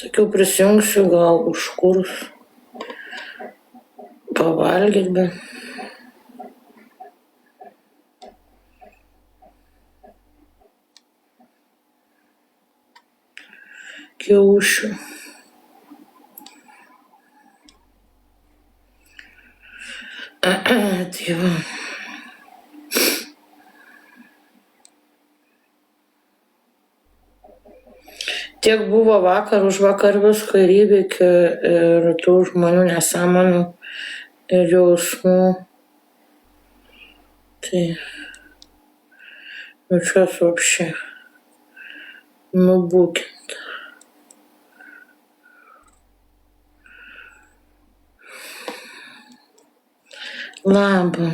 Sakiau, prisijungsiu, gal užkurs pavalgyt, bet kiaušių. Tai va. Tiek buvo vakar, už vakar visko ir įvykių, ir tų žmonių nesąmonių, ir jausmų. Tai jaučiuosi вообще nubūkinta. Labą.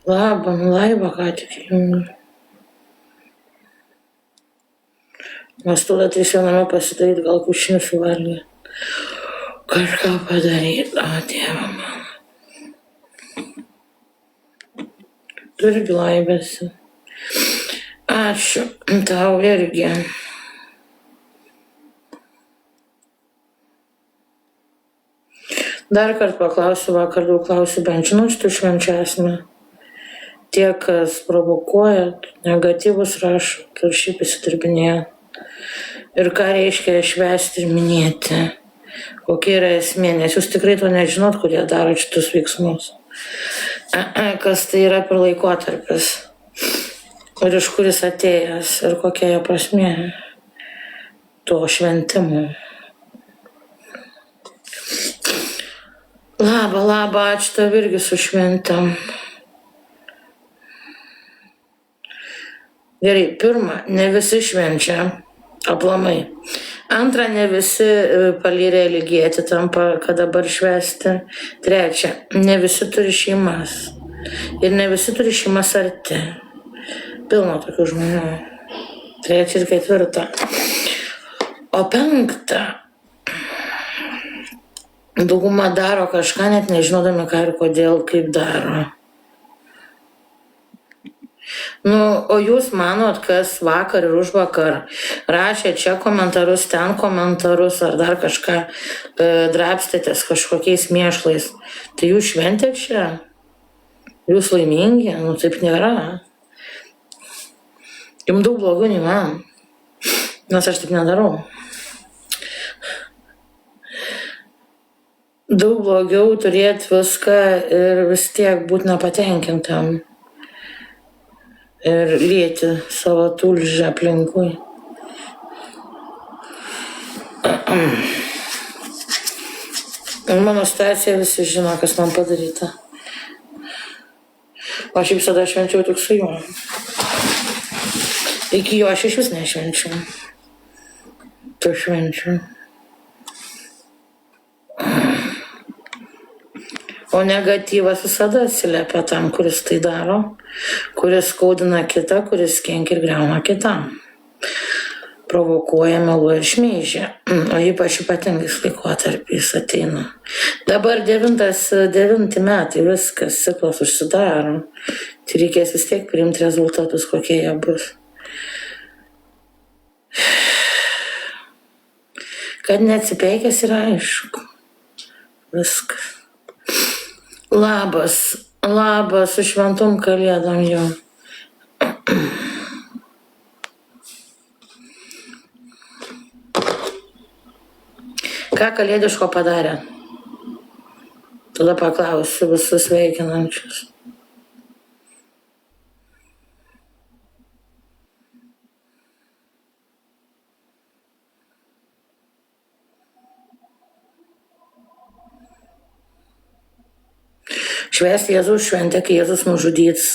Labą, laivą ką tik jungiu. Mes tada trys viename pasidaryti, gal kiaušinių suvalgyti. Kažką padaryti, o Dieve mano. Tu irgi laimėsi. Ačiū tau irgi. Dar kartą paklausiu, vakar daug klausiu, bent žinučių švenčiasime. Tie, kas provokuoja, negatyvus rašo, ir šiaip įsidirbinėja. Ir ką reiškia švęsti ir minėti, kokia yra esmė, nes jūs tikrai to nežinot, kurie daro šitus veiksmus. Kas tai yra per laikotarpis, ir iš kur jis atėjęs, ir kokia jo prasmė to šventimo. Labą, ačiū tau irgi su šventėm. Gerai, pirma, ne visi švenčia, aplamai. Antra, ne visi palei religijai tampa, kad dabar švęsti. Trečia, ne visi turi šeimas. Ir ne visi turi šeimas arti. Pilna tokių žmonių. Trečia ir ketvirta. O penkta, dauguma daro kažką, net nežinodami ką ir kodėl, kaip daro. O jūs manot, kas vakar ir užvakar rašė čia komentarus, ten komentarus, ar dar kažką drabstėtės kažkokiais mėšlais. Tai jūs šventė čia? Jūs laimingi? Taip nėra. Jums daug blogiau nei man. Nes aš taip nedarau. Daug blogiau turėti viską ir vis tiek būti nepatenkintam. Ir lieti savo tulžę aplinkui. Ir mano situacija visi žino, kas man padaryta. O aš visada švenčiau tik su juo. Iki jo aš iš vis nešvenčiau. Tu švenčiau. O negatyvas visada atsiliepia tam, kuris tai daro, kuris skaudina kitą, kuris kenkia ir griauna kitam. Provokuoja, meluoja ir šmeižia. O ypač ypatingais laikotarpiais ateina. Dabar 9 metai, viskas, ciklas užsidaro. Tai reikės vis tiek priimti rezultatus, kokie jie bus. Kad neatsipeikęs yra aišku. Viskas. Labas, su šventom kalėdom jau. Ką kalėdiško padarė? Tada paklausiu visus sveikinančius. Švęsti Jėzaus šventę, kai Jėzus nužudyts,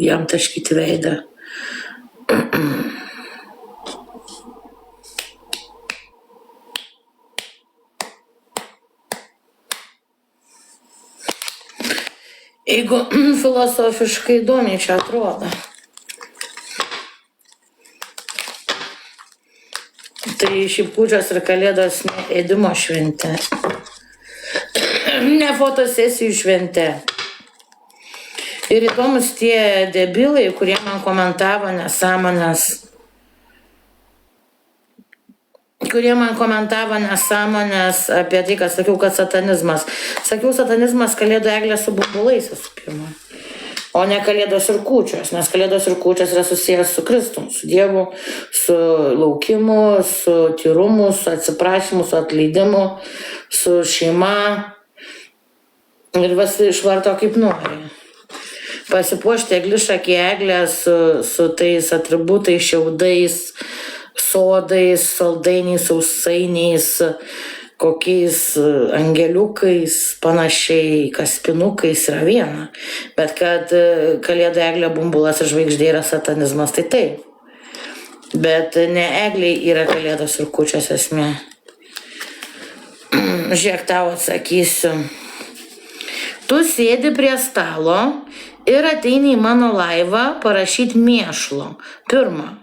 jam taškyti veidą. Jeigu filosofiškai įdomiai čia atrodo, tai šiaip kūčios ir kalėdos ne ėdimo šventė, ne fotosesijų šventė. Ir įdomus tie debilai, kurie man komentavo nesąmonės. Apie tai, kad sakiau, kad satanizmas. Sakiau, satanizmas kalėdų eglė su bumbulais visų pirma. O ne kalėdos ir kūčios, nes kalėdos ir kūčios yra susijęs su Kristum, su Dievu, su laukimu, su tyrumu, su atsiprašymu, su atleidimu, su šeima. Ir visi išvarto kaip nori. Pasipuošti eglišakį eglę su tais atributais, šiaudais, sodais, saldainiais, sausainiais, kokiais angeliukais, panašiai, kaspinukais yra viena. Bet kad kalėdų eglė, bumbulas ir žvaigždė yra satanizmas, tai taip. Bet ne egliai yra kalėdos ir kūčios esmė. Žiūrėk, tau atsakysiu. Tu sėdi prie stalo ir ateini į mano laivą parašyti mėšlo. Pirma.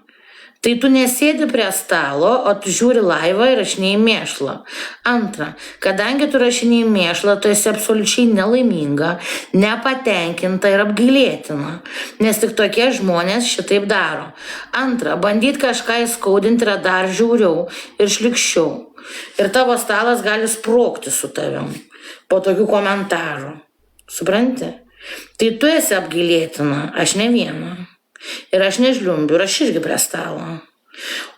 Tai tu nesėdi prie stalo, o tu žiūri laivą ir rašinėjai mėšlą. Antra, kadangi tu rašinėjai mėšlą, tu esi absoliučiai nelaiminga, nepatenkinta ir apgailėtina, nes tik tokie žmonės šitaip daro. Antra, bandyti kažką įskaudinti yra dar žiauriau ir šlikščiau. Ir tavo stalas gali sprogti su tavim po tokių komentarų. Supranti? Tai tu esi apgailėtina, aš ne viena. Ir aš nežliumbiu, ir aš irgi prie stalo.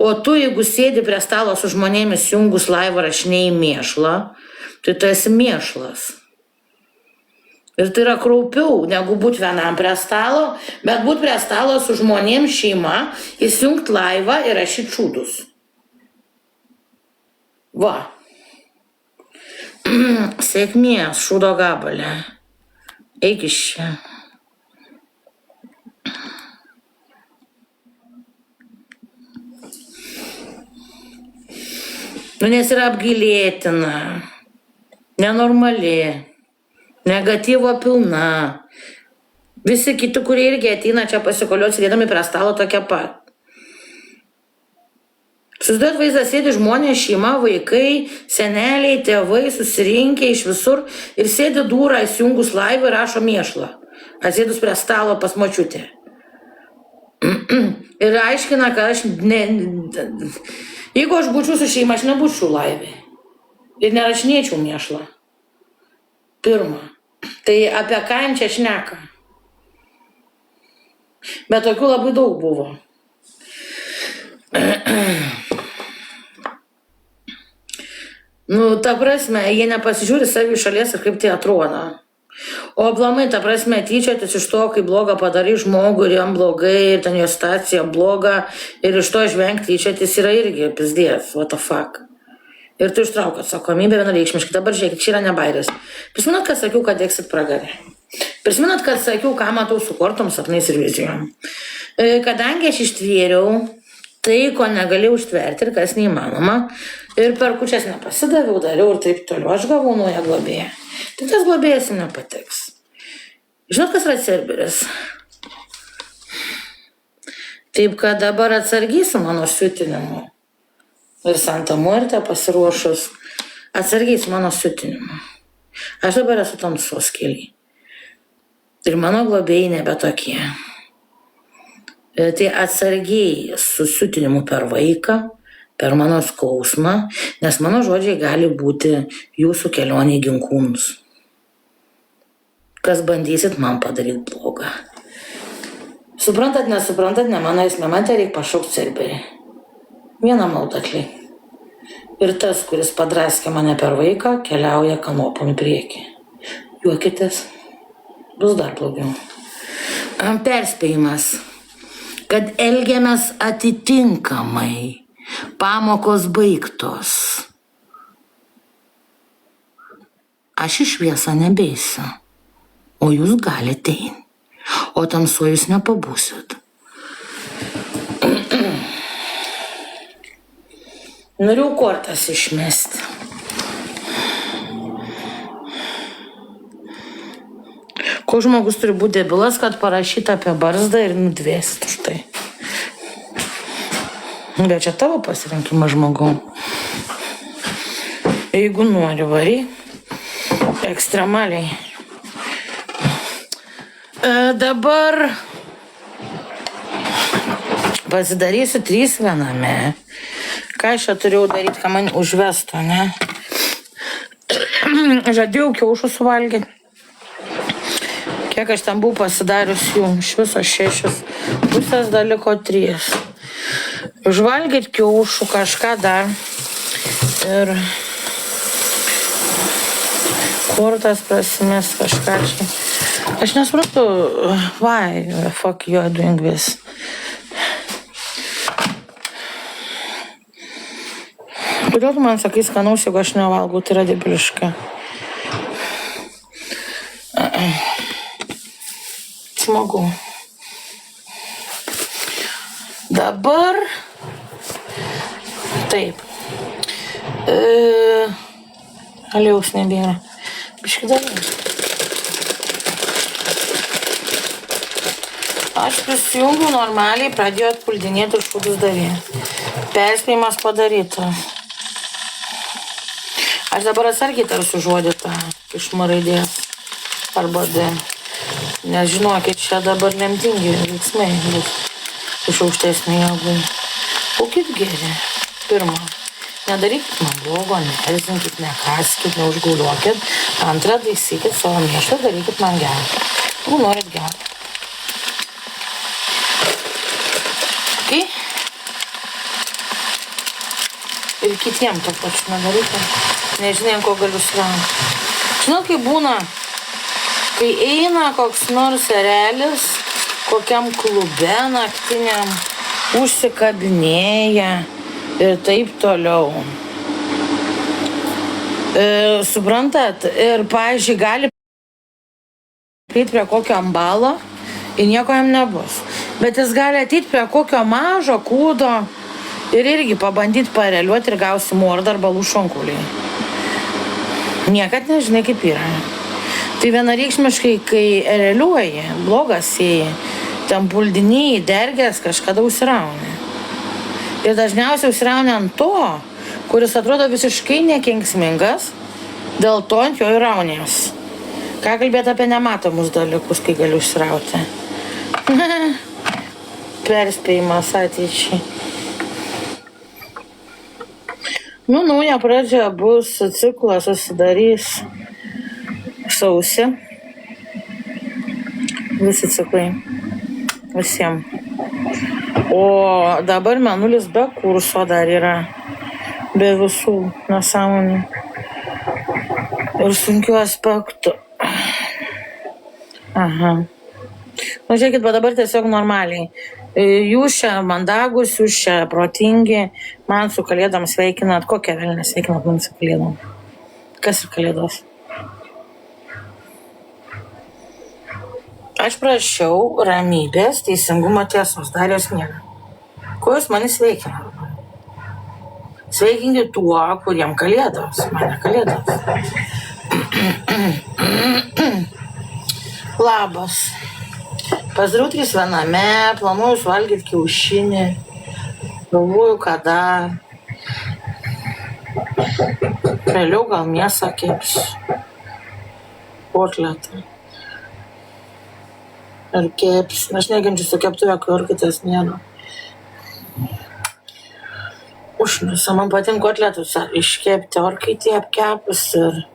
O tu, jeigu sėdi prie stalo su žmonėmis jungus laivą rašinėjai mėšlą, tai tu esi mėšlas. Ir tai yra kraupiau, negu būti vienam prie stalo, bet būti prie stalo su žmonėmis šeima, įsijungt laivą ir rašyti šūdus. Va. Sėkmės, šūdo gabalė. Eik iš čia. Nes yra apgailėtina, nenormali, negatyvo pilna. Visi kiti, kurie irgi ateina čia pasikoliuoti, sėdėdami prie stalo tokia pat. Susiduot vaizdą, sėdi žmonės, šeima, vaikai, seneliai, tėvai, susirinkę iš visur ir sėdi dūrą įsijungus laivą ir rašo mėšlą, atsėdus prie stalo pas močiutę. Ir aiškina, kad aš jeigu aš būčiau su šeima, aš nebūčiau laivė. Ir nerašinėčiau mėšlą. Pirma. Tai apie ką jam čia šneka? Bet tokių labai daug buvo. Ta prasme, jie nepasižiūri savi šalies ir kaip tai atrodo. O aplamai, ta prasme, tyčiotis iš to, kai blogą padarai žmogų ir jam blogai, ir ten jo situacija bloga, ir iš to žvengti tyčiotis yra irgi pizdės, what the fuck. Ir tu ištrauk atsakomybę vienareikšmiškai. Dabar žiūrėkit, čia yra ne bairis. Prisimenat, kad sakiau, kad dėksit pragarę. Prisimenat, kad sakiau, ką matau su kortom, sapnais ir vizijom. Kadangi aš ištvėriau tai, ko negalėjau ištverti ir kas neįmanoma, ir per kūčias nepasidaviau, dariau ir taip toliau, aš gavau naują globėją. Tik tas globėjas jam nepatiks. Žinot, kas yra Cerberis? Taip, kad dabar atsargiai su mano siutinimu. Ir Santa Muerte pasiruošus. Atsargiai su mano siutinimu. Aš dabar esu tamsos kely. Ir mano globėjai nebe tokie. Tai atsargiai su siutinimu per vaiką, per mano skausmą, nes mano žodžiai gali būti jūsų kelionė į ginkūnus. Kas bandysit man padaryti blogą. Suprantat, nesuprantat, ne mano esmė, man tai reikia pašaukti Cerberį. Vieną maldaklį. Ir tas, kuris padraskė mane per vaiką, keliauja kanopom į priekį. Juokitės, bus dar blogiau. Perspėjimas, kad elgiamės atitinkamai. Pamokos baigtos. Aš į šviesą nebeisiu, o jūs galite eiti, o tamsuo jūs nepabūsit. Noriu kortas išmesti. Koks žmogus turi būti debilas, kad parašyta apie barzdą ir nudvėsti už tai. Bet čia tavo pasirinkimas, žmogau. Jeigu nori, vari ekstremaliai. Dabar pasidarysiu 3 viename. Ką aš čia turėjau daryti, ką man užvestų, ne? Žadėjau kiaušų suvalgyti. Kiek aš ten buvau pasidarius jų, iš viso 6, pusės daliko 3. Užvalgyti kiaušų kažką dar. Ir kurtas prasimės kažką čia. Aš nesuprantu, why the fuck you are doing this? Kodėl tu man sakai skanaus, jeigu aš nevalgau, tai yra debiliška. Smagu. Dabar taip. Aliaus nebėra. Biškį dar. Aš prisijungiu normaliai, pradėjau atpuldinėti šūdus daryti. Perspėjimas padaryta. Aš dabar atsargiai tarsiu žodį tą iš M raidės arba D. Nes žinokit, čia dabar lemtingi veiksmai bus iš aukštesnio jėgų. Būkit geri. Pirma, nedarykit man blogo, neerzinkit, nekaskit, neužgauliuokit. Antra, taisykit savo mėšlą, darykit man gerą. Jeigu norit gerą. Okay? Ir kitiem to pačiu nedarykit. Nežinai, ko galiu srauti. Žinot, kai būna, kai eina koks nors erelis, kokiam klube naktiniam, užsikabinėja ir taip toliau. Suprantat, ir, pavyzdžiui, gali prieiti prie kokio ambalo ir nieko jam nebus. Bet jis gali ateiti prie kokio mažo kūdo ir irgi pabandyti pareliuoti ir gausi mordą arba lūšonkulį. Niekad nežinai, kaip yra. Tai vienareikšmiškai, kai ereliuoji, blogas sėjai, ten puldiniai, dergės kažkada užsirauni. Ir dažniausiai užsirauni ant to, kuris atrodo visiškai nekenksmingas, dėl to ant jo ir raunės. Ką kalbėti apie nematomus dalykus, kai gali užsirauti? Perspėjimas ateičiai. Nauja pradžia bus, ciklas susidarys sausį. Visi ciklai. Visiems. O dabar Mėnulis be kurso dar yra. Be visų nesąmonių. Ir sunkių aspektų. Aha. Žiūrėkit, bet dabar tiesiog normaliai. Jūs čia mandagus, jūs čia protingi, man su kalėdom sveikinat. Kokią velnę sveikinat man su kalėdom? Kas ir kalėdos? Aš prašiau ramybės, teisingumo, tiesos, dar jos nėra. Ko jūs mane sveikinat? Sveikingi tuo, kuriem kalėdos, mane kalėdos. Labas. Pasidariau 3 viename, planuoju suvalgyti kiaušinį, galvoju, kada. Vėliau gal mėsą kepsiu. Kotletą. Ar kepsiu. Aš nekenčiu su keptuvė, kai orkitės nėra. Užmisa, man patinka kotletus iškepti, orkaitį apkepus ir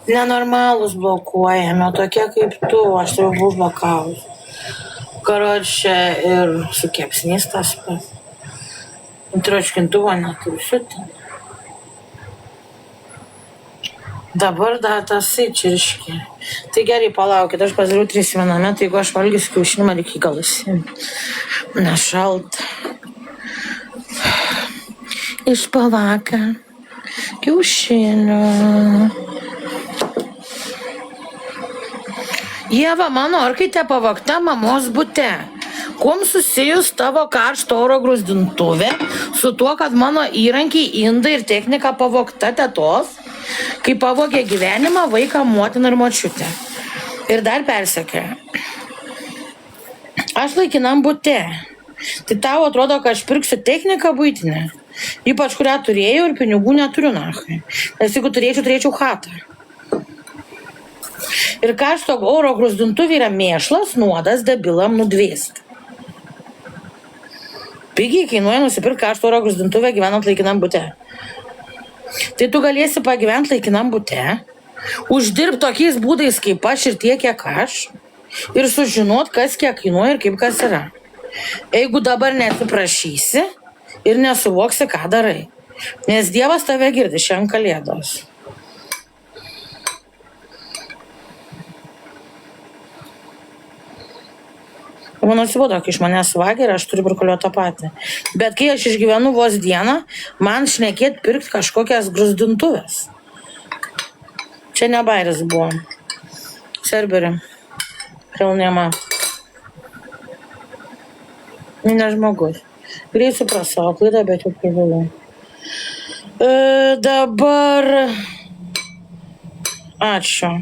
nenormalus blokuojame, tokie kaip tu, aš jau buvau blokavus. Karočią ir su kepsniais tas pas. Troškintuvo neturiu šitą. Dabar dar tasai čirškė. Tai gerai, palaukit, aš pasidariau 3 viename, tai jeigu aš valgysiu kiaušinį, man reikia gal įsimti. Nešalta. Iš pavakar. Kiaušinių. Ieva, mano orkaitė pavogta mamos bute. Kuom susijus tavo karšto oro gruzdintuvė su tuo, kad mano įrankiai, indai ir technika pavogta tetos, kai pavogė gyvenimą, vaiką, motiną ir močiutę. Ir dar persekė. Aš laikinam bute. Tai tau atrodo, kad aš pirksiu techniką buitinę. Ypač kurią turėjau ir pinigų neturiu nachai. Nes jeigu turėčiau chatą. Ir karšto oro grūzdintuvė yra mėšlas, nuodas, debilam nudvėsti. Pigiai kainuoja nusipirkti karšto oro grūzdintuvę gyvenant laikinam bute. Tai tu galėsi pagyventi laikinam bute, uždirbti tokiais būdais kaip aš ir tiek, kiek aš, ir sužinot, kas kiek kainuoja ir kaip kas yra. Jeigu dabar neatsiprašysi ir nesuvoksi, ką darai. Nes Dievas tave girdi šiandien kalėdos. Man atsibodo, kai iš manęs vagia ir aš turiu burkuliuoti tą patį. Bet kai aš išgyvenu vos dieną, man šnekėt pirkti kažkokias grūzdintuvės. Čia ne bairis buvo. Serberį. Hilnema. Ne žmogus. Greit supras savo klaidą, bet jau privėliau. Dabar... Ačiū.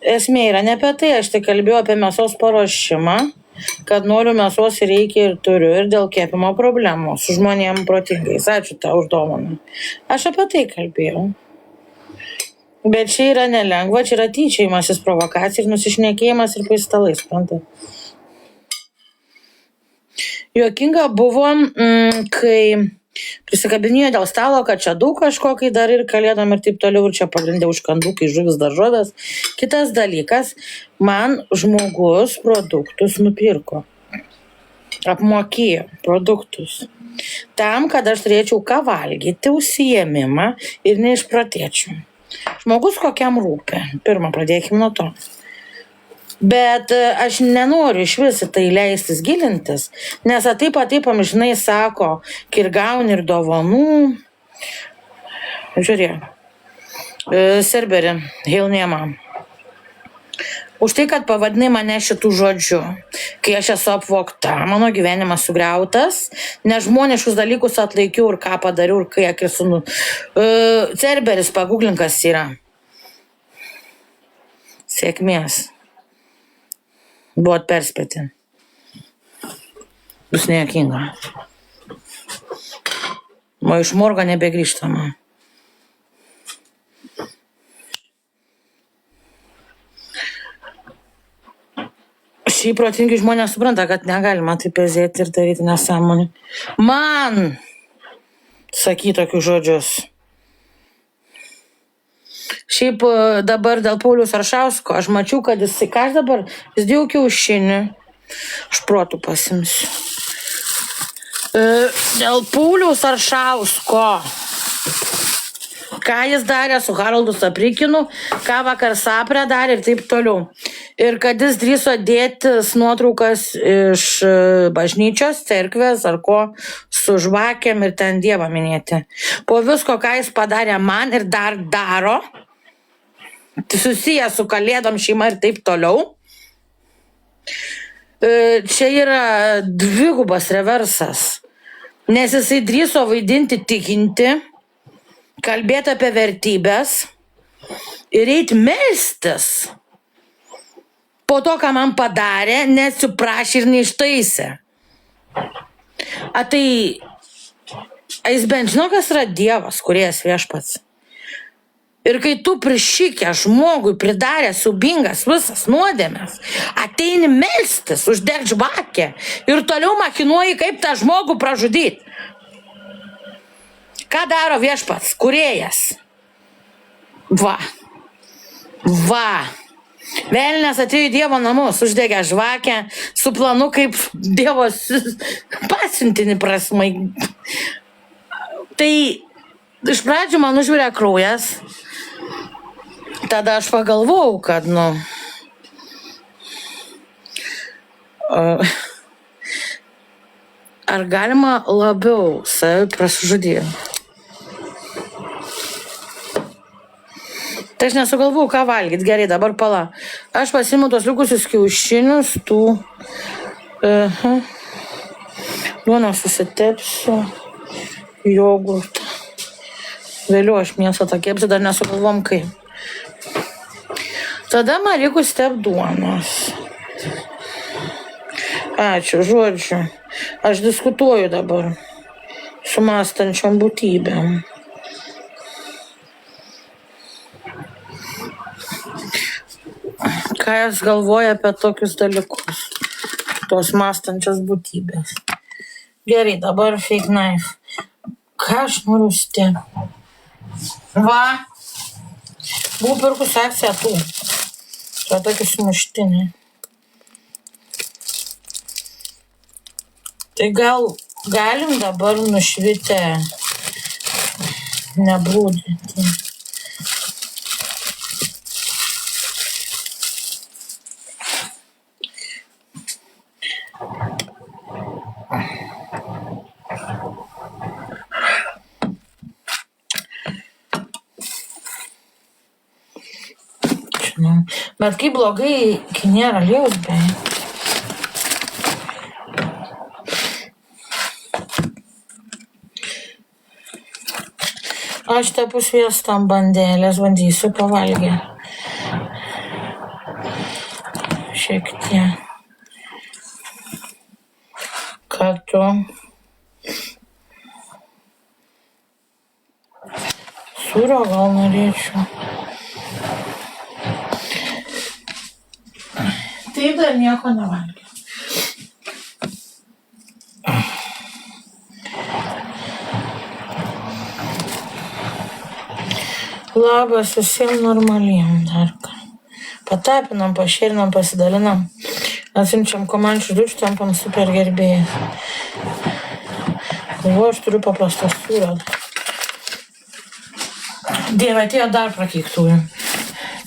Esmė yra ne apie tai, aš tik kalbėjau apie mėsos paruošimą, kad noriu mėsos ir reikia ir turiu, ir dėl kepimo problemų su žmonėm protingais. Ačiū tau už dovaną. Aš apie tai kalbėjau. Bet čia yra nelengva, čia yra tyčiojimasis, provokacija ir nusišnekėjimas ir paistalai, suprantate. Juokinga buvo, kai prisikabinėjo dėl stalo, kad čia daug kažko, kai dar ir kalėdom ir taip toliau, ir čia pagrindė užkandukai, žuvis, daržovės. Kitas dalykas, man žmogus produktus nupirko. Apmokėjo produktus. Tam, kad aš turėčiau ką valgyti, užsiėmimą ir neišprotėčiau. Žmogus kokiam rūpi. Pirmą pradėkime nuo to. Bet aš nenoriu iš vis į tai leistis gilintis, nes taip amžinai sako, kai ir gauni ir dovanų. Žiūrėk, Serberį, Hilnema. Už tai, kad pavadinai mane šitų žodžių, kai aš esu apvogta, mano gyvenimas sugriautas, nežmoniškus dalykus atlaikiau ir ką padariau ir kai esu... Serberis, paguglinkas yra. Sėkmės. Buvot perspėti. Bus nejuokinga. O iš morgo nebegrįžtama. Šiaip protingi žmonės supranta, kad negalima taip pezėti ir daryti nesąmonį. Man saky tokius žodžius. Šiaip dabar dėl Pauliaus Aršausko, aš mačiau, kad jisai, ką aš dabar, jis dėjau kiaušinį, aš protų pasimsiu. Dėl Pauliaus Aršausko, ką jis darė su Haroldu Saprikinu, ką vakar Saprė darė ir taip toliau. Ir kad jis drįso dėtis nuotraukas iš bažnyčios, cerkvės ar ko su žvakėm ir ten Dievą minėti. Po visko, ką jis padarė man ir dar daro, susiję su kalėdom šeima ir taip toliau. Čia yra dvigubas reversas, nes jisai drįso vaidinti tikinti, kalbėti apie vertybės ir eiti melstis. Po to, ką man padarė, neatsiprašė ir neištaisė. Tai jis bent žino, kas yra Dievas, kuriejas viešpats. Ir kai tu prišykė žmogui pridarė siaubingas visas nuodėmes, ateini melstis, uždeg žvakę ir toliau makinuoji, kaip tą žmogų pražudyti. Ką daro viešpats, kuriejas? Va. Velnias atėjo į Dievo namus, uždegė žvakę su planu, kaip Dievo pasiuntinį prasmai. Tai iš pradžių man užvirė kraujas. Tada aš pagalvojau, kad, ar galima labiau save prasižudyti? Tai aš nesugalvojau, ką valgyti. Gerai, dabar pala. Aš pasiimu tos likusius kiaušinius, duoną susitepsiu, jogurtą. Vėliau aš mėsą tą kepsiu, dar nesugalvom kaip. Tada man reikia step duonos. Ačiū, žodžiu. Aš diskutuoju dabar su mąstančiom būtybėm. ką jos galvoja apie tokius dalykus. Tos mąstančios būtybės. Gerai, dabar fake knife. Ką aš noriu užsidėti? Va. Buvau pirkus akciją tų. Tai tokį sumuštinį. Tai gal galim dabar nušvitę neblūdinti. Bet kaip blogai, kai nėra aliejaus beje. Aš tepu sviestą ant bandelės, bandysiu pavalgyti. Šiek tiek. Ką tu? Sūrio gal norėčiau. Taip dar nieko nevalgiau. Labas visiems normaliem dar. Patapinam, pašėrinam, pasidalinam. Atsiunčiam komančių dučių, tampam super gerbėjai. Galvoju, aš turiu paprastą sūrą. Dieve, atėjo dar prakeiktųjų.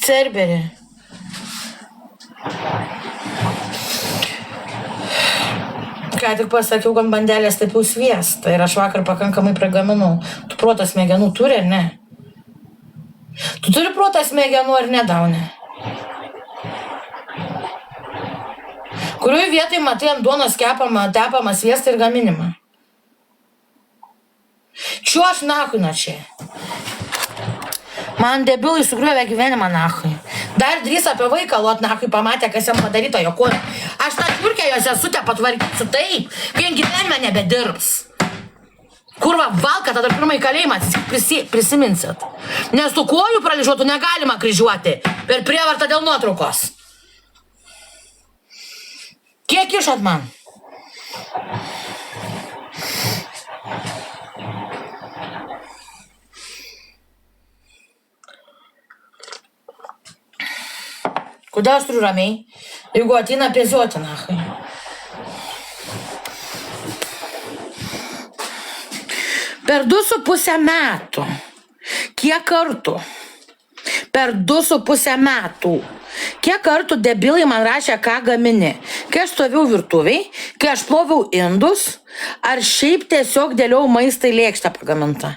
Cerberį. Ką tik pasakiau, kad bandelės tapiau sviestą ir aš vakar pakankamai prigaminau. Tu protas smegenų turi ar ne? Tu turi protas smegenų ar ne, Daunė? Kurioj vietoj matai ant duonos tepamą sviestą ir gaminimą? Čiuoš nachui nuo čia. Man debilai sugriovė gyvenimą nachui. Dar drįs apie vaiką lot nachui pamatė, kas jam padaryta jo kūrė. Aš tą čiurkę jos sesutę patvarkysiu taip, vien gyvenime nebedirbs. Kurva, valka, tada pirmąjį kalėjimą prisiminsit. Nes tų kojų praližuotų negalima kryžiuoti per prievartą dėl nuotraukos. Kiek išot man? Kodėl aš turiu ramiai? Jeigu ateina pėziuoti, nachai. Per 2,5 metų. Kiek kartų? Per 2,5 metų. Kiek kartų debilai man rašė, ką gamini? Kai aš stoviau virtuviai, kai aš ploviau indus, ar šiaip tiesiog dėliau maistą į lėkštę pagamintą?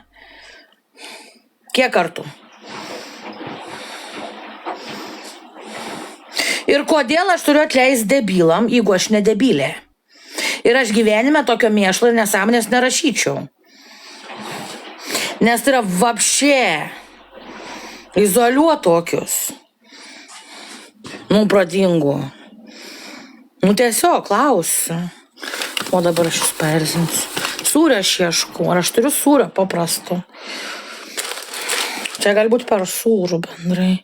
Kiek kartų? Ir kodėl aš turiu atleisti debilam, jeigu aš nedebilė? Ir aš gyvenime tokio mėšlo ir nesąmonės nerašyčiau. Nes tai yra vapšė izoliuot tokius. Pradingų. Tiesiog klausiu. O dabar aš jūs paerzinsiu. Sūrio aš ieškau. Ar aš turiu sūrio paprasto? Čia gali būti per sūrų bendrai.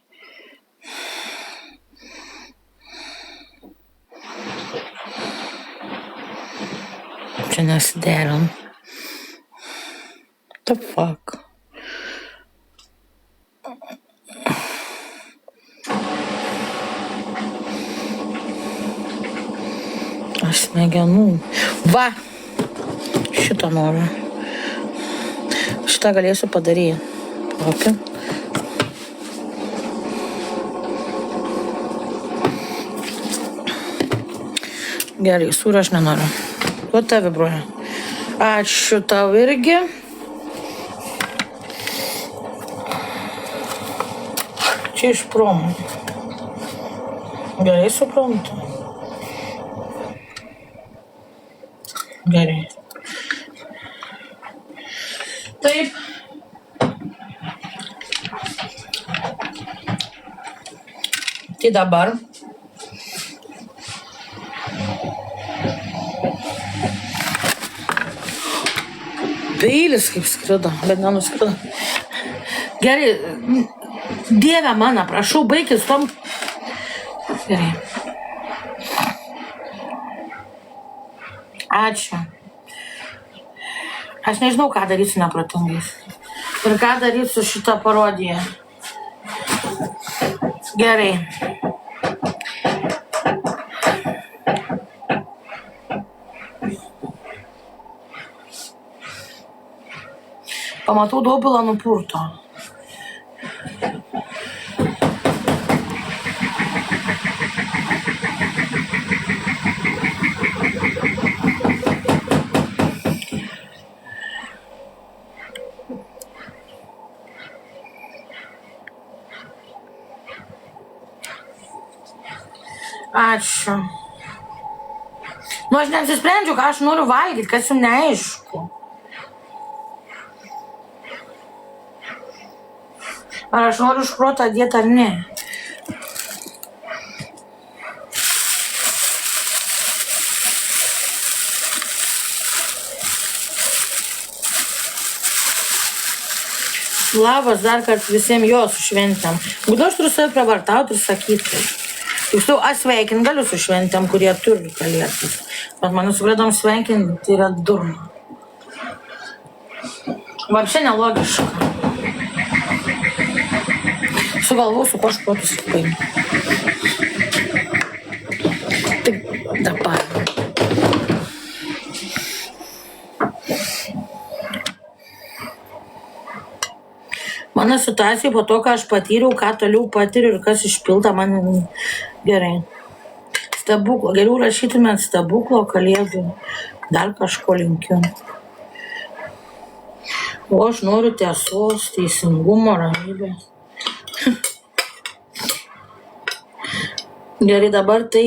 Čia nesiderin. The fuck? Aš smegenų. Va! Šitą noriu. Šitą galėsiu padaryti. Tokį. Gerai, sūrio aš nenoriu. Kuo tave, broja? Ačiū tau irgi. Čia iš promo. Gerai suprantu. Gerai. Taip. Tai dabar. Peilis kaip skrido, bet nenuskrido. Gerai. Dieve mano, prašau, baikit tom Gerai. Ačiū. Aš nežinau, ką daryti su neprotingais. Ir ką daryti su šitą parodiją. Gerai. Pamatau Dobilą nupurto. Ačiū. Nu, aš neapsisprendžiu, ką aš noriu valgyti, kas jums neaišku. Ar aš noriu šprotą dėti ar ne. Labas dar kartą visiems jo su šventėm. Būdu aš turiu save pravartauti ir sakyti. Tiksliau, aš sveikint galiu su šventėm, kurie turi kalėdas. Bet mane sugrėdom sveikinti, tai yra durna. Vapšė nelogiška. Sugalvosiu, ko aš protus paimti. Tik dabar. Mano situacija po to, ką aš patyriau, ką toliau patyriu ir kas išpilta man gerai. Stebuklo, geriau rašytumėt stebuklo, kalėdų, dar kažko linkiu. O aš noriu tiesos, teisingumo, ramybės. Gerai, dabar tai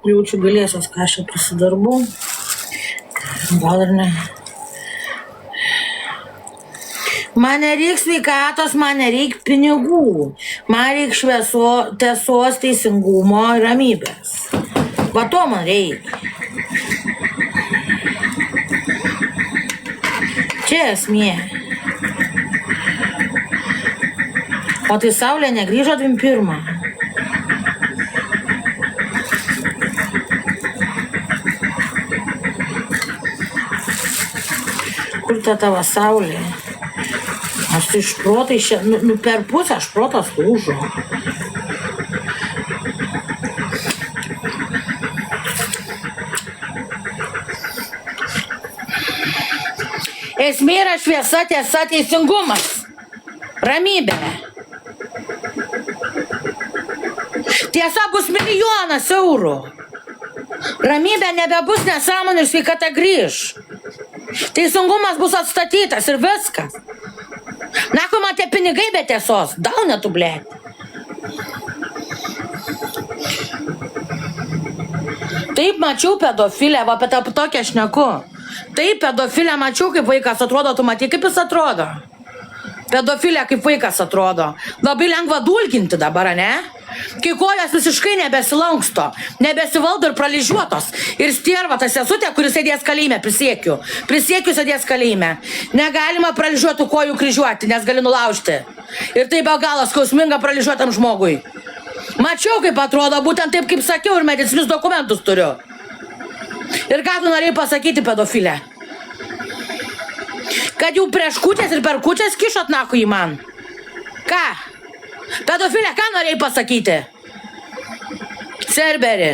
jaučiu galėsios, ką aš čia prisidarbu. Gal ir ne. Man nereik sveikatos, man nereik pinigų. Man reik tiesos, teisingumo ir ramybės. Va to man reik. Čia esmė. O tai saulė negrįžo 21. Kur ta tavo saulė? Aš tai iš proto per pusę aš protas lūžo. Esmė yra šviesa, tiesa, teisingumas. Ramybė. Tiesa bus milijonas eurų. Ramybė nebebus nesąmonė ir sveikata grįž. Teisingumas bus atstatytas ir viskas. Naku man tie pinigai be tiesos, daunė tu, blėt. Taip mačiau pedofilę, va apie tą tokią šneku. Taip pedofilę mačiau, kaip vaikas atrodo, tu matai, kaip jis atrodo. Pedofilė, kaip vaikas atrodo. Labai lengva dulkinti dabar, ne? Kai kojas visiškai nebesilanksto, nebesivaldo ir pralyžiuotos. Ir stierva ta sesutė, kuris sėdės kalėjime, prisiekiu. Prisiekiu sėdės kalėjime. Negalima pralyžiuotų kojų kryžiuoti, nes gali nulaužti. Ir tai be galo skausminga pralyžiuotam žmogui. Mačiau, kaip atrodo, būtent taip, kaip sakiau, ir medicinius dokumentus turiu. Ir ką tu norėjai pasakyti, pedofilė? Kad jau prieš kūčias ir per kūčias kišot naku į man. Ką? Pedofilė, ką norėjai pasakyti? Cerberi.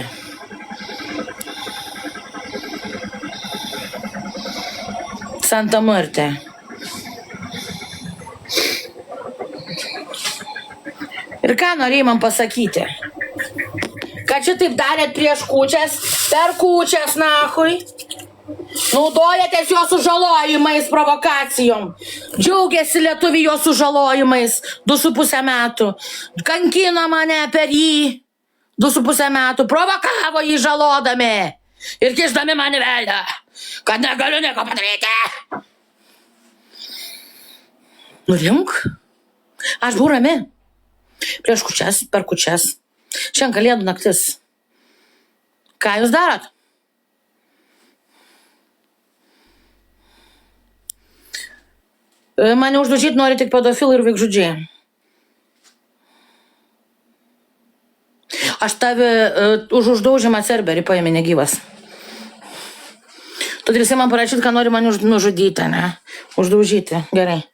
Santa Muerte. Ir ką norėjai man pasakyti? Kad šitaip darėt prieš kūčias, per kūčias, nahui? Naudojatės jo sužalojimais, provokacijom. Džiaugiasi lietuviai jo sužalojimais 2,5 metų. Kankino mane per jį 2,5 metų. Provokavo jį žalodami. Ir kišdami mane veidą. Kad negaliu nieko padaryti. Nurimk. Aš buvau rami. Prieš kūčias, per kūčias. Šiandien kalėdų naktis. Ką jūs darot? Mane uždužyti nori tik pedofilai ir vaikžudžiai. Aš tave už uždaužimą Cerberį paėmė negyvas. Tu turėsi man parašyti, ką nori mane nužudyti, ne? Uždaužyti. Gerai.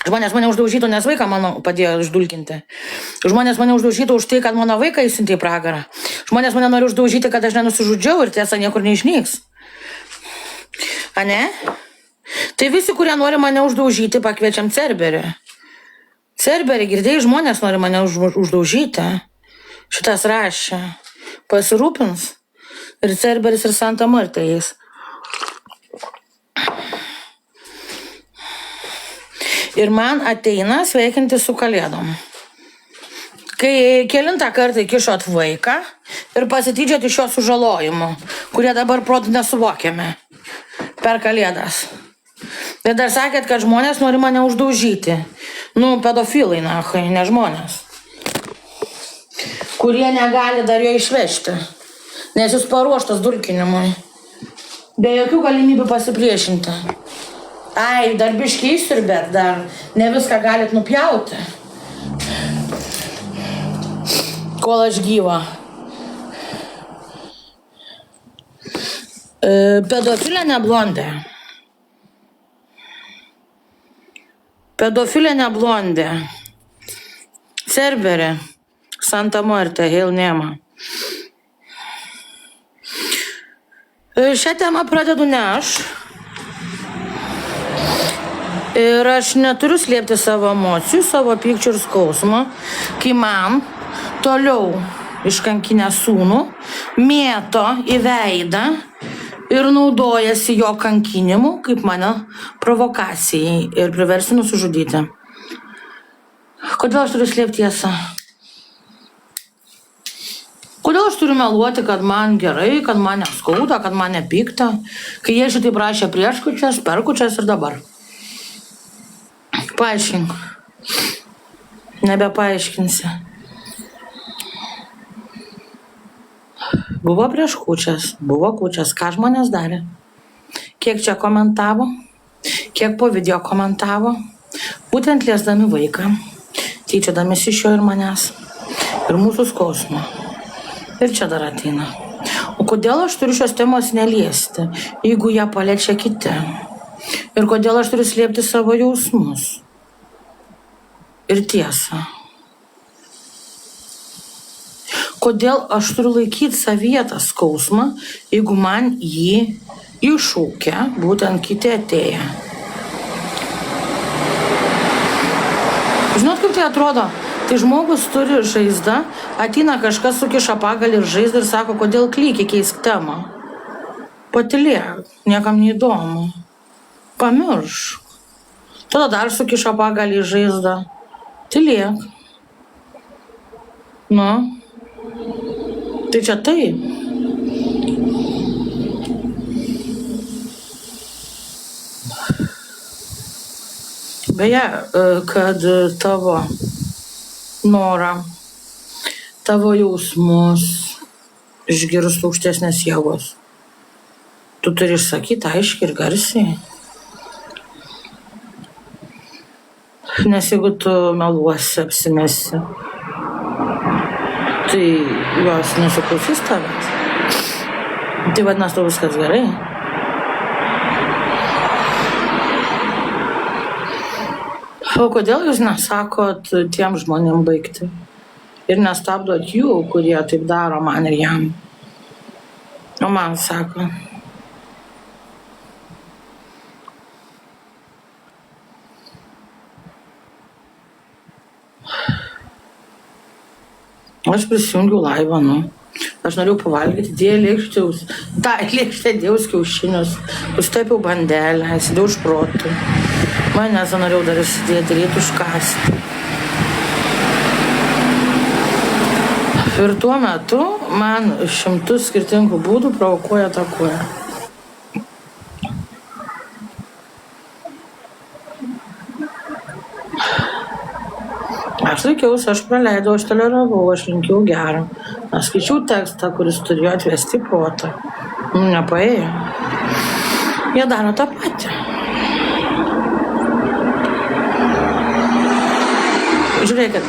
Žmonės mane uždaužytų, nes vaiką mano padėjo išdulkinti. Žmonės mane uždaužytų už tai, kad mano vaiką įsiuntė į pragarą. Žmonės mane nori uždaužyti, kad aš nenusižudžiau ir tiesa niekur neišnyks. Ane? Tai visi, kurie nori mane uždaužyti, pakviečiam Cerberį. Cerberį, girdėjai, žmonės nori mane uždaužyti. Šitas rašė. Pasirūpins. Ir Cerberis, ir Santa Marta jais. Ir man ateina sveikinti su kalėdom. Kai kelintą kartą įkišot vaiką ir pasitydžiat iš jo sužalojimų, kurie dabar protų nesuvokiami per kalėdas. Ir dar sakėt, kad žmonės nori mane uždaužyti. Nu, pedofilai, nachai, ne žmonės. Kurie negali dar jo išvežti, nes jis paruoštas dulkinimui. Be jokių galimybių pasipriešinti. Ai, dar biškiai išsiurbėt, dar ne viską galit nupjauti. Kol aš gyva. Pedofilinė blondė. Pedofilinė blondė. Cerberį. Santa Marta, Hail Nema. Šią temą pradedu ne aš. Ir aš neturiu slėpti savo emocijų, savo pykčių ir skausmo, kai man toliau iškankinę sūnų mėto į veidą ir naudojasi jo kankinimu kaip mano provokacijai ir priversti nusižudyti. Kodėl aš turiu slėpti tiesą? Kodėl aš turiu meluoti, kad man gerai, kad man neskauda, kad man nepykta, kai jie šitai prašė prieškučias, perkučias ir dabar? Paaiškink. Nebepaaiškinsi. Buvo prieš kūčias, buvo kūčias. Ką žmonės darė? Kiek čia komentavo? Kiek po video komentavo? Būtent liesdami vaiką, tyčiodamės iš jo ir manęs. Ir mūsų skausmo. Ir čia dar ateina. O kodėl aš turiu šios temos neliesti, jeigu ją paliečia kiti? Ir kodėl aš turiu slėpti savo jausmus? Ir tiesą. Kodėl aš turiu laikyti savyje tą skausmą, jeigu man jį iššūkia būtent kiti atėję? Žinot, kaip tai atrodo? Tai žmogus turi žaizdą, ateina kažkas sukiša pagalį ir žaizdą ir sako, kodėl klyki, keisk temą. Patylėk, niekam neįdomu. Pamiršk. Tada dar sukiša pagalį į žaizdą. Tylėk. Nu, tai čia taip. Beje, kad tavo norą, tavo jausmus išgirstų aukštesnės jėgos. Tu turi išsakyti aiškiai ir garsiai. Nes jeigu tu meluosi, apsimesi, tai jos nesiklausys tavęs. Tai vadinasi, tau viskas gerai. O kodėl jūs nesakot tiem žmonėm baigti? Ir nestabdot jų, kurie taip daro man ir jam? O man sako. Aš prisijungiau laivą, nu. Aš norėjau pavalgyti, tą lėkštę dėjus kiaušinius, užtepiau bandelę, įsidėjau šprotų. Manęs norėjau dar įsidėti, reikia užkasti. Ir tuo metu man šimtus skirtingų būdų provokuoja atakuoja. Aš laikiausi, aš praleidau, aš toleravau, aš linkiau gerą. Aš skaičiau tekstą, kuris turėjo atvesti į protą. Nepaėjo. Jie daro tą patį. Žiūrėkit,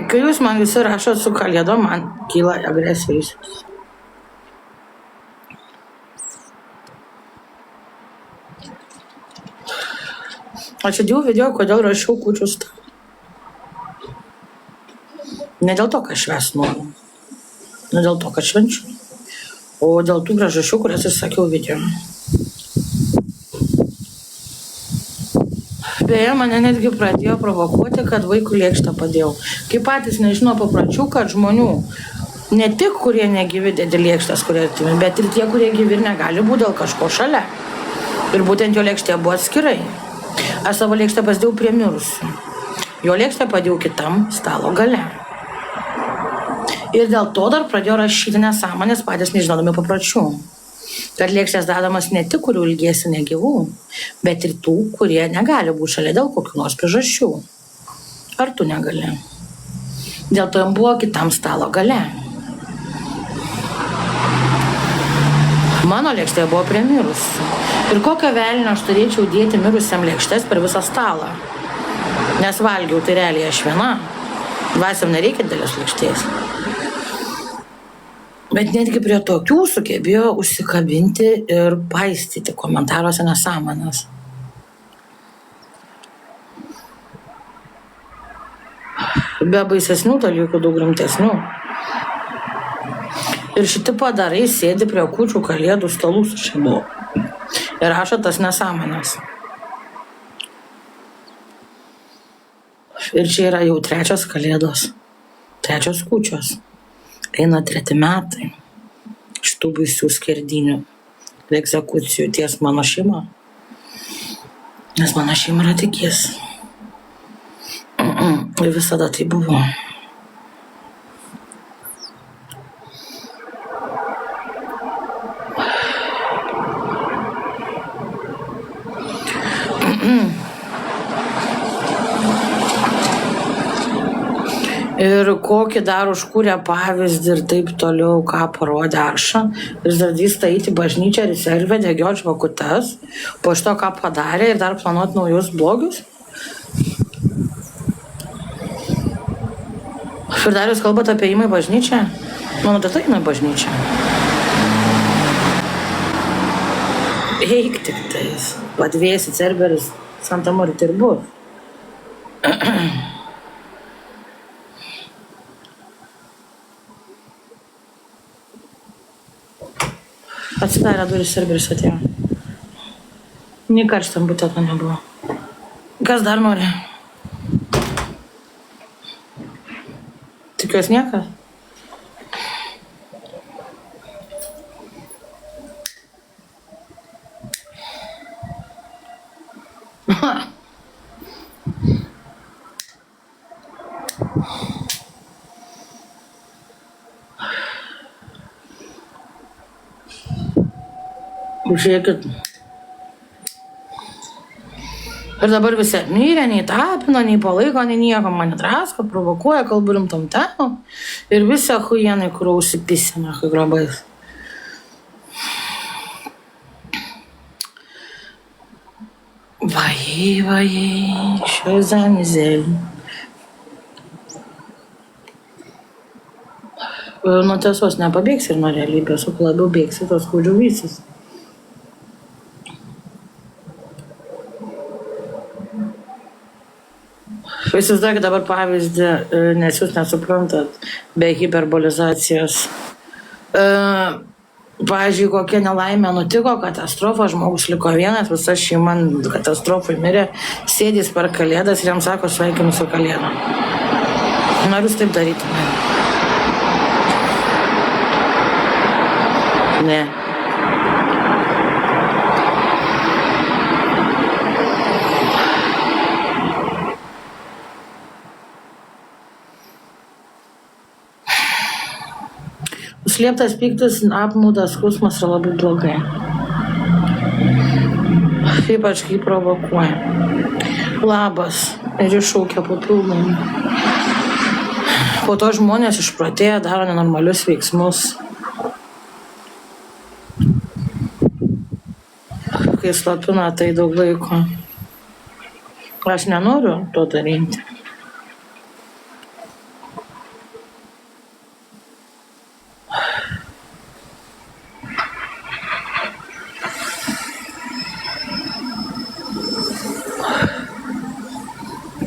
Kai jūs man visi rašot su kalėdom, man kyla agresijos. Aš įdėjau video, kodėl rašiau kūčių stalą. Ne dėl to, kad švęst noriu. Ne dėl to, kad švenčiu. O dėl tų priežasčių, kurias išsakiau video. Beje, mane netgi pradėjo provokuoti, kad vaikų lėkštę padėjau. Kai patys nežino papračių, kad žmonių, ne tik kurie negyvi dėdi lėkštės, kurie artimi, bet ir tie, kurie gyvi ir negali būti dėl kažko šalia. Ir būtent jo lėkštė buvo atskirai. Aš savo lėkštę pasidėjau prie mirusių. Jo lėkštę padėjau kitam stalo gale. Ir dėl to dar pradėjo rašyti nesąmonės patys nežinodami papračių. Kad lėkštės dadomas ne tik, kurių ilgiesi negyvų, bet ir tų, kurie negali būti šalia dėl kokių nors priežasčių. Ar tu negali? Dėl to jam buvo kitam stalo gale. Mano lėkštė buvo prie mirusių. Ir kokią velnio aš turėčiau dėti mirusiam lėkštės per visą stalą. Nes valgiau, tai realiai aš viena. Dvasiam nereikia dėlės lėkštės. Bet netgi prie tokių sugebėjo užsikabinti ir paistyti komentaruose nesąmones. Be baisesnių dalykų, daug rimtesnių. Ir šiti padarai sėdi prie kūčių kalėdų stalų su šeimu. Ir rašo tas nesąmones. Ir čia yra jau 3 kalėdos. 3 kūčios. Eina 3 metai šitų baisių skerdinių ir egzekucijų ties mano šeima. Nes mano šeima yra tik jis. Ir visada tai buvo. Ir kokį dar užkūrė pavyzdį ir taip toliau, ką parodė Arša. Jis dar drįsta eiti į bažnyčią ir degiot žvakutes, po šito ką padarė ir dar planuot naujus blogius. Ir dar jūs kalbate apie įmą į bažnyčią? Mano teta įmą į bažnyčią. Eik tik tais. Patvėsi Cerberis Santa Marta ir bus. Atsidarė duris, Cerberis atėjo. Nei karštam bute to nebuvo. Kas dar nori? Tikiuosi niekas. Žiūrėkit. Ir dabar visi atmyrė, nei tapino, nei palaiko, nei nieko mane drasko, provokuoja, kalbu rimtom temom. Ir visi achujienai, kur užsipisina, kai grabais. Vajai, šiuose mizelį. Nuo tiesos nepabėgsi ir nuo realybės, o labiau bėgsi, tos kūdžių vysis. Įsivaizduokit dabar pavyzdį, nes jūs nesuprantat, be hiperbolizacijos. Pavyzdžiui, kokia nelaimė nutiko, katastrofa, žmogus liko vienas, visa šeima katastrofai mirė, sėdės per kalėdas ir jam sako sveikinu su kalėdom. Ar jūs taip darytume? Ne. Užslėptas pyktis, apmaudas, skausmas yra labai blogai. Ypač kai provokuoja. Labas. Ir iššaukia papildomai. Po to žmonės išprotėję daro nenormalius veiksmus. Kai slapina tai daug laiko. Aš nenoriu to daryti.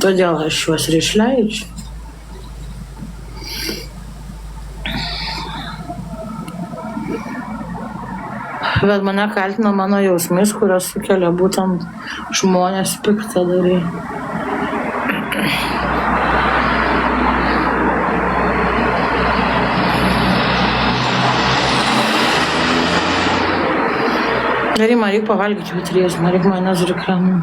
Todėl aš juos ir išleidžiu. Bet mane kaltina mano jausmais, kurios sukelia būtent žmonės piktadariai. Gerai, man reikia pavalgyti vitrijas, man reikia majonezų ir kremų.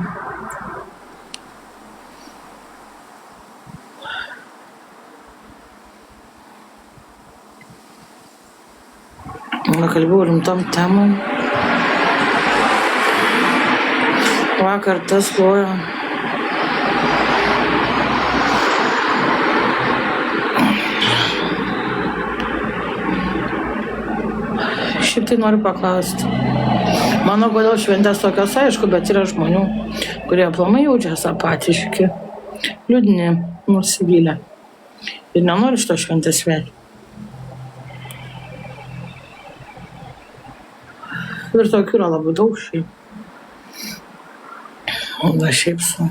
Kalbėjau rimtom temom. Vakar tas lojo. Šiaip tai noriu paklausti. Mano kodėl šventės tokios, aišku, bet yra žmonių, kurie aplamai jaučiasi apatiški, liūdni, nusivylę. Ir nenori šito šventės vėl. Ir tokių yra labai daug šiaip. Va šiaip su.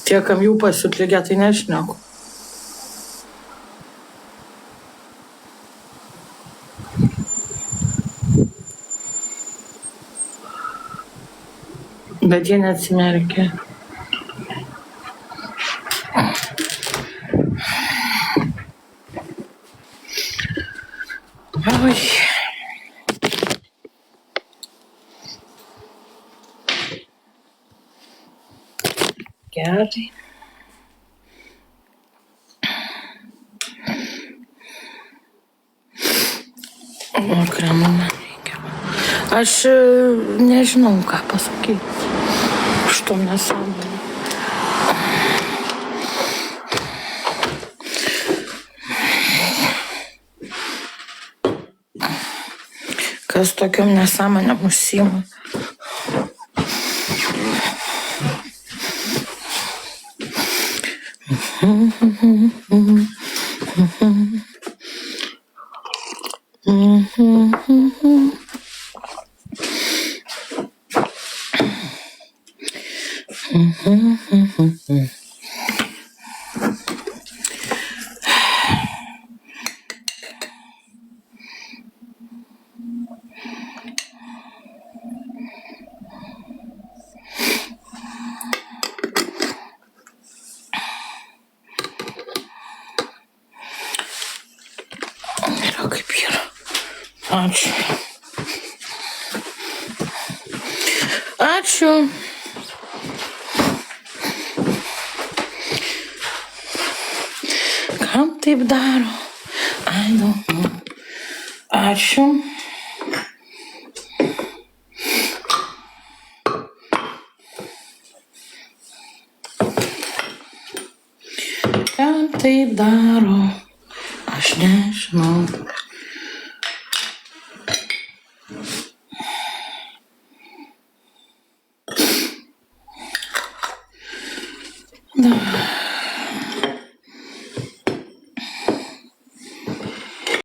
Tie, kam jų pasiutligė, tai nešneku. Bet jie neatsimerkia. Oi. Gerai. O kremų man reikia. Aš nežinau, ką pasakyti. Što nesąmonė. Kas tokiom nesąmonėm užsiima. Yra kaip yra. Ačiū. Ačiū. Kam taip daro? I don't know. Ačiū. Kam taip daro? Aš nežinau. Da.